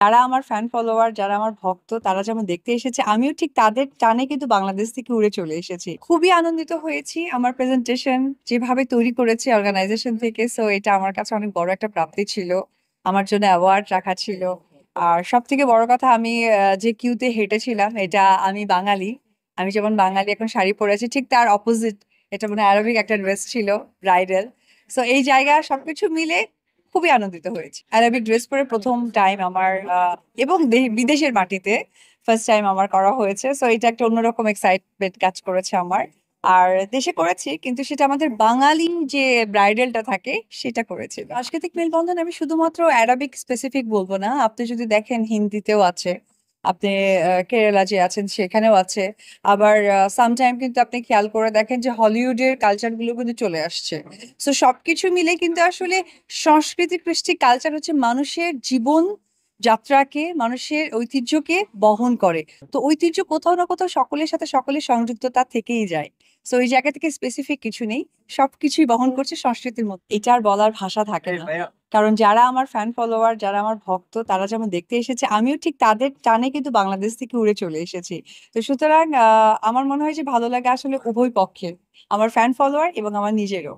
যারা আমার fan follower, যারা আমার ভক্ত তারা যেমন দেখতে এসেছে, আমিও ঠিক তাদের টানে কিন্তু বাংলাদেশ থেকে উড়ে চলে এসেছি। খুবই আনন্দিত হয়েছি। আমার প্রেজেন্টেশন যেভাবে তৈরি করেছে অর্গানাইজেশন থেকে, সো এটা আমার কাছে অনেক বড় একটা প্রাপ্তি ছিল। আমার জন্য অ্যাওয়ার্ড রাখা ছিল। আর সব থেকে বড় কথা, আমি যে কিউতে হেঁটেছিলাম, এটা আমি বাঙালি। আমি যেমন বাঙালি এখন শাড়ি পরেছি, ঠিক তার অপোজিট এটা মানে আরবিক একটা ড্রেস ছিল, ব্রাইডাল। সো এই জায়গা সবকিছু মিলে খুবই আনন্দিত হয়েছি। অ্যারাবিক ড্রেস পরে প্রথম টাইম আমার এবং বিদেশের মাটিতে ফার্স্ট টাইম আমার করা হয়েছে। সো এটা একটা অন্যরকম এক্সাইটমেন্ট কাজ করেছে আমার। আর দেশে করেছি, কিন্তু সেটা আমাদের বাঙালি যে ব্রাইডালটা থাকে সেটা করেছি। সাংস্কৃতিক মেলবন্ধন আমি শুধুমাত্র অ্যারাবিক স্পেসিফিক বলবো না, আপনি যদি দেখেন হিন্দিতেও আছে। আপনি কেরালা যে আছেন সেখানেও আছে। আবার সামটাইম কিন্তু আপনি খেয়াল করে দেখেন যে হলিউডের কালচার গুলো কিন্তু চলে আসছে। তো সবকিছু মিলে কিন্তু আসলে সংস্কৃতি কৃষ্টি কালচার হচ্ছে মানুষের জীবন যাত্রাকে, মানুষের ঐতিহ্যকে বহন করে। তো ঐতিহ্য কোথাও না কোথাও সকলের সাথে সকলের সংযুক্ততা থেকেই যায়। তো এই জায়গা থেকে স্পেসিফিক কিছু নেই, সবকিছুই বহন করছে সংস্কৃতির মধ্যে। এটা আর বলার ভাষা থাকে না। কারণ যারা আমার ফ্যান ফলোয়ার, যারা আমার ভক্ত তারা যেমন দেখতে এসেছে, আমিও ঠিক তাদের টানে কিন্তু বাংলাদেশ থেকে উড়ে চলে এসেছি। তো সুতরাং আমার মনে হয় যে ভালো লাগে আসলে উভয় পক্ষের, আমার ফ্যান ফলোয়ার এবং আমার নিজেরও।